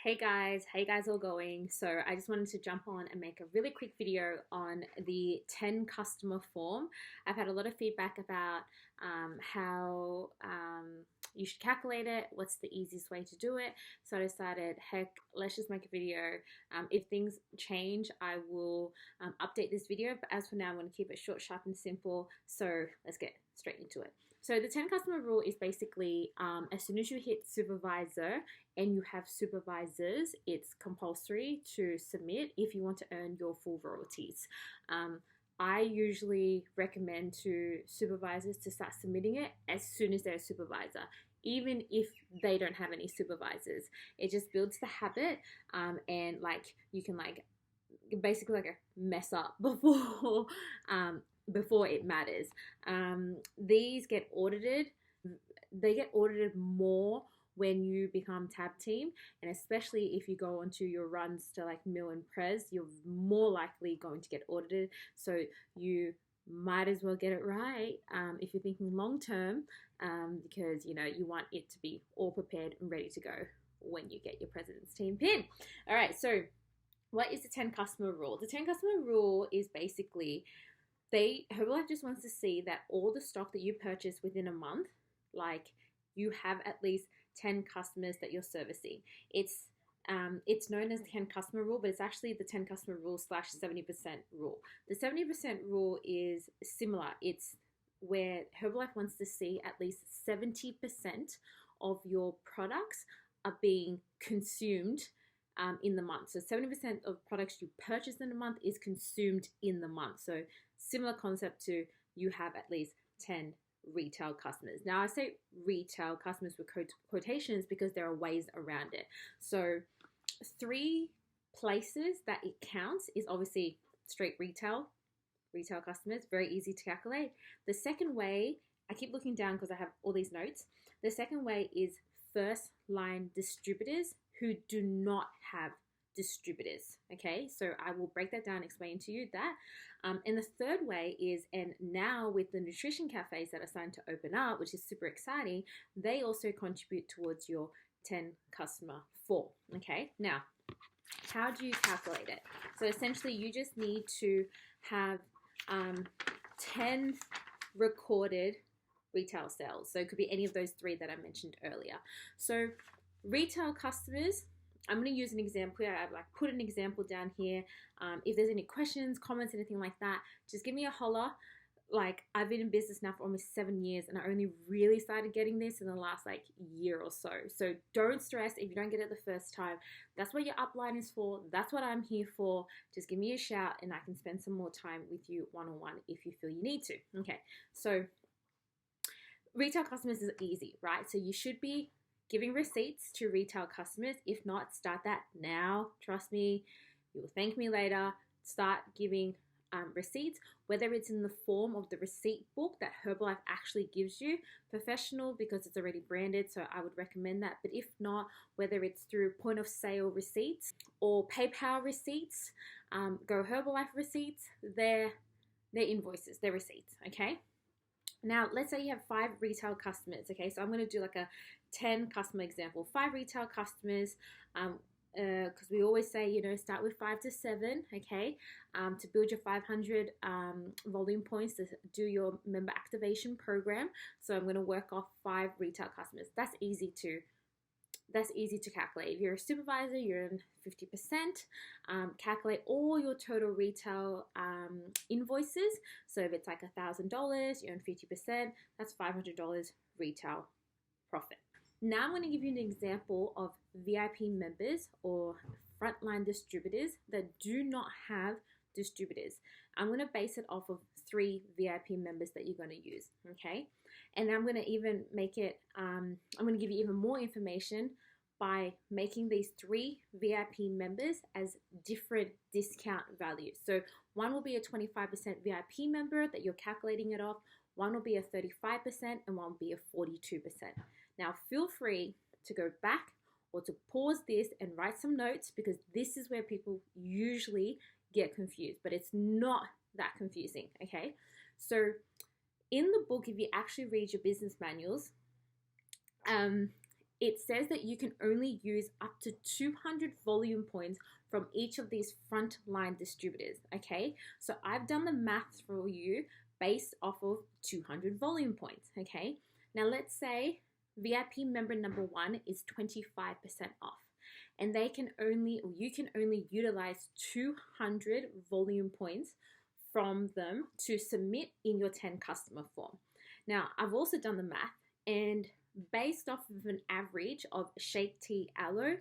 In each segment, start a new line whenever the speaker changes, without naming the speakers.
Hey guys, how you guys all going? So I just wanted to jump on and make a really quick video on the 10 customer form. I've had a lot of feedback about how you should calculate it, what's the easiest way to do it. So I decided, heck, let's just make a video. If things change, I will update this video, but as for now, I'm going to keep it short, sharp, and simple. So let's get straight into it. So the 10 customer rule is basically as soon as you hit supervisor and you have supervisors, it's compulsory to submit if you want to earn your full royalties. I usually recommend to supervisors to start submitting it as soon as they're a supervisor, even if they don't have any supervisors. It just builds the habit, and like you can basically mess up before it matters. These get audited. They get audited more when you become tab team, and especially if you go onto your runs to like Mill and Prez, you're more likely going to get audited. So you might as well get it right if you're thinking long term, because you want it to be all prepared and ready to go when you get your president's team pin. All right, so what is the 10 customer rule? The 10 customer rule is basically Herbalife just wants to see that all the stock that you purchase within a month, like you have at least 10 customers that you're servicing. It's known as the 10 customer rule, but it's actually the 10 customer rule / 70% rule. The 70% rule is similar. It's where Herbalife wants to see at least 70% of your products are being consumed in the month. So 70% of products you purchase in a month is consumed in the month. So similar concept to you have at least 10 retail customers. Now I say retail customers with quotations because there are ways around it. So 3 places that it counts is obviously straight retail customers, very easy to calculate. The second way, I keep looking down because I have all these notes. The second way is first line distributors who do not have distributors. Okay, so I will break that down and explain to you that. And the third way is, and now with the nutrition cafes that are starting to open up, which is super exciting, they also contribute towards your 10 customer form. Okay, now how do you calculate it? So essentially you just need to have 10 recorded retail sales. So it could be any of those 3 that I mentioned earlier. So retail customers, I'm going to use an example here. I've put an example down here. If there's any questions, comments, anything like that, just give me a holler. I've been in business now for almost 7 years, and I only really started getting this in the last year or so. So don't stress if you don't get it the first time. That's what your upline is for. That's what I'm here for. Just give me a shout and I can spend some more time with you one-on-one if you feel you need to. Okay, so retail customers is easy, right? So you should be giving receipts to retail customers. If not, start that now. Trust me, you will thank me later. Start giving receipts, whether it's in the form of the receipt book that Herbalife actually gives you, professional because it's already branded, so I would recommend that. But if not, whether it's through point of sale receipts or PayPal receipts, Go Herbalife receipts, they're invoices, they're receipts, okay? Now, let's say you have 5 retail customers, okay? So I'm going to do a 10 customer example. 5 retail customers, because we always say, start with 5 to 7, okay? To build your 500 volume points to do your member activation program. So I'm going to work off 5 retail customers. That's easy to calculate. If you're a supervisor, you're in 50%. Calculate all your total retail invoices. So if it's $1,000, you're in 50%. That's $500 retail profit. Now I'm going to give you an example of VIP members or frontline distributors that do not have distributors. I'm going to base it off of 3 VIP members that you're going to use, okay? And I'm going to even make it, I'm going to give you even more information by making these 3 VIP members as different discount values. So one will be a 25% VIP member that you're calculating it off, one will be a 35%, and one will be a 42%. Now feel free to go back or to pause this and write some notes, because this is where people usually get confused, but it's not that confusing, okay? So in the book, if you actually read your business manuals, it says that you can only use up to 200 volume points from each of these frontline distributors. Okay, so I've done the math for you based off of 200 volume points. Okay, now let's say VIP member number 1 is 25% off, and they can only, or you can only utilize 200 volume points from them to submit in your 10 customer form. Now, I've also done the math, and based off of an average of Shake Tea Aloe,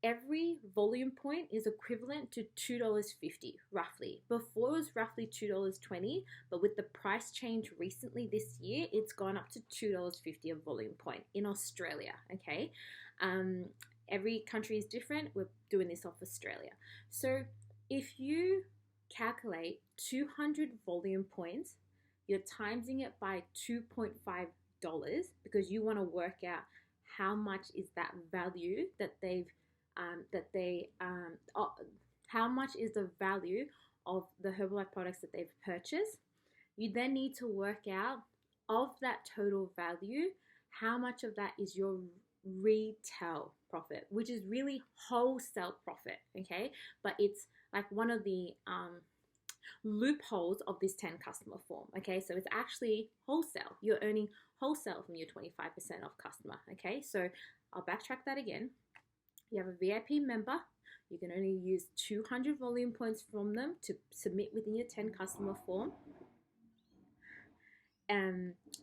every volume point is equivalent to $2.50 roughly. Before it was roughly $2.20, but with the price change recently this year, it's gone up to $2.50 a volume point in Australia. Okay, every country is different. We're doing this off Australia. So if you calculate 200 volume points, you're timesing it by $2.5 because you want to work out how much is that value that how much is the value of the Herbalife products that they've purchased. You then need to work out of that total value, how much of that is your retail profit, which is really wholesale profit. Okay, but it's like one of the loopholes of this 10 customer form. Okay, so it's actually wholesale. You're earning wholesale from your 25% off customer. Okay, so I'll backtrack that again. You have a VIP member, you can only use 200 volume points from them to submit within your 10 customer form.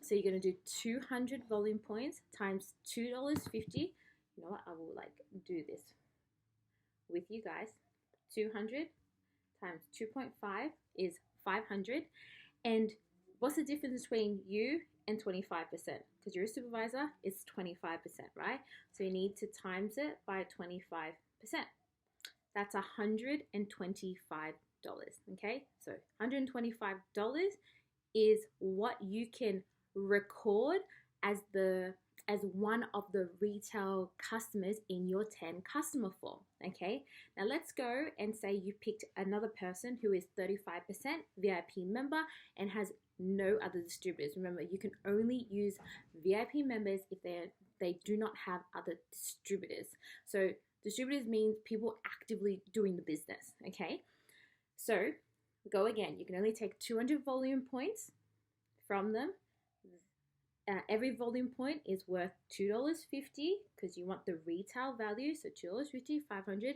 So you're going to do 200 volume points times $2.50. You know what, I will like do this with you guys. 200 times 2.5 is 500. And what's the difference between you and 25%? Because you're a supervisor, it's 25%, right? So you need to times it by 25%. That's $125. Okay, so $125 is what you can record as one of the retail customers in your 10 customer form. Okay, now let's go and say you picked another person who is 35% VIP member and has no other distributors. Remember, you can only use VIP members if they do not have other distributors. So distributors means people actively doing the business. Okay, so go again. You can only take 200 volume points from them. Every volume point is worth $2.50 because you want the retail value, so $2.50, 500.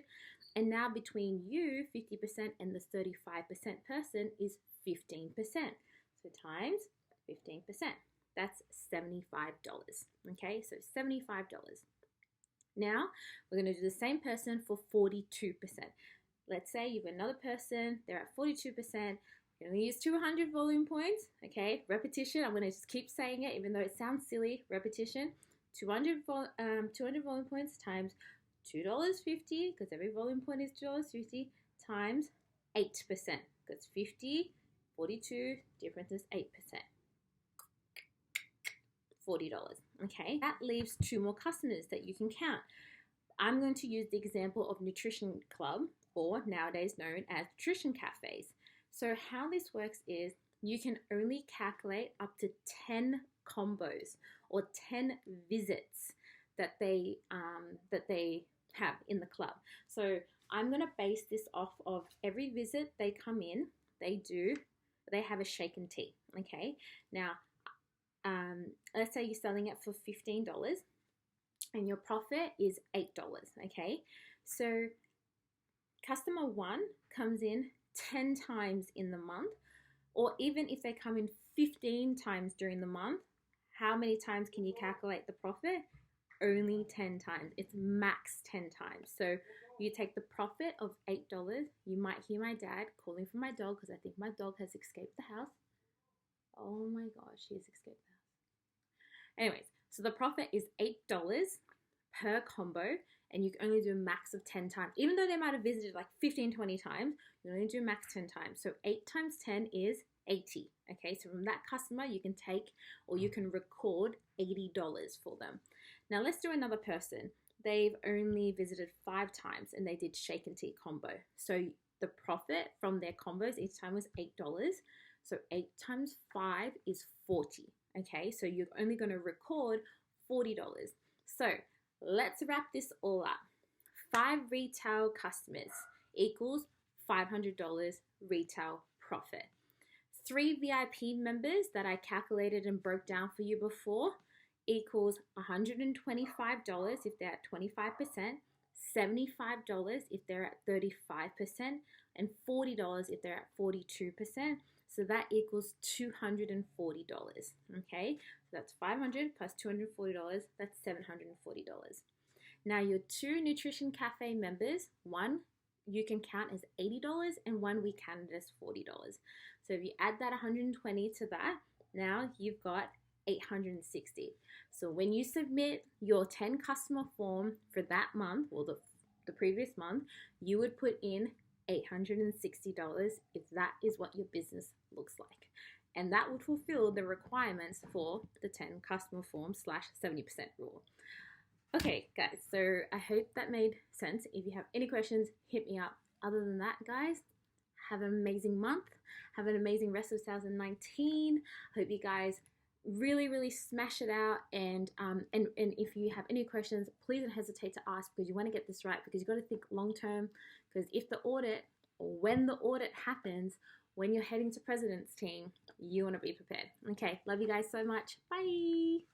And now between you, 50%, and the 35% person is 15%. So times 15%, that's $75. Okay, so $75. Now we're going to do the same person for 42%. Let's say you've another person, they're at 42%. You're going to use 200 volume points, okay? Repetition, I'm going to just keep saying it even though it sounds silly. Repetition, 200 volume points times $2.50, because every volume point is $2.50, times 8%, because 50, 42, difference is 8%. $40, okay? That leaves 2 more customers that you can count. I'm going to use the example of Nutrition Club, or nowadays known as Nutrition Cafes. So how this works is you can only calculate up to 10 combos or 10 visits that they have in the club. So I'm going to base this off of every visit they come in, they have a shaken tea. Okay, now let's say you're selling it for $15 and your profit is $8. Okay, so customer 1 comes in 10 times in the month, or even if they come in 15 times during the month, how many times can you calculate the profit? Only 10 times. It's max 10 times. So you take the profit of $8. You might hear my dad calling for my dog because I think my dog has escaped the house. Oh my gosh, she has escaped the house. Anyways, so the profit is $8 per combo, and you can only do a max of 10 times. Even though they might have visited like 15, 20 times, you only do max 10 times. So 8 times 10 is 80. Okay, so from that customer, you can take or you can record $80 for them. Now let's do another person. They've only visited 5 times and they did shake and tea combo. So the profit from their combos each time was $8. So 8 times 5 is 40. Okay, so you're only going to record $40. So let's wrap this all up. 5 retail customers equals $500 retail profit. 3 VIP members that I calculated and broke down for you before equals $125 if they're at 25%, $75 if they're at 35%, and $40 if they're at 42%. So that equals $240. Okay, so that's 500 plus $240, that's $740. Now your 2 Nutrition Cafe members, one you can count as $80 and one we counted as $40. So if you add that 120 to that, now you've got 860. So when you submit your 10 customer form for that month or the previous month, you would put in $860 if that is what your business looks like. And that would fulfill the requirements for the 10 customer form / 70% rule. Okay, guys, so I hope that made sense. If you have any questions, hit me up. Other than that, guys, have an amazing month. Have an amazing rest of 2019. Hope you guys really smash it out. And if you have any questions, please don't hesitate to ask, because you want to get this right, because you've got to think long term. Because if the audit, or when the audit happens, when you're heading to president's team, you want to be prepared. Okay, love you guys so much. Bye.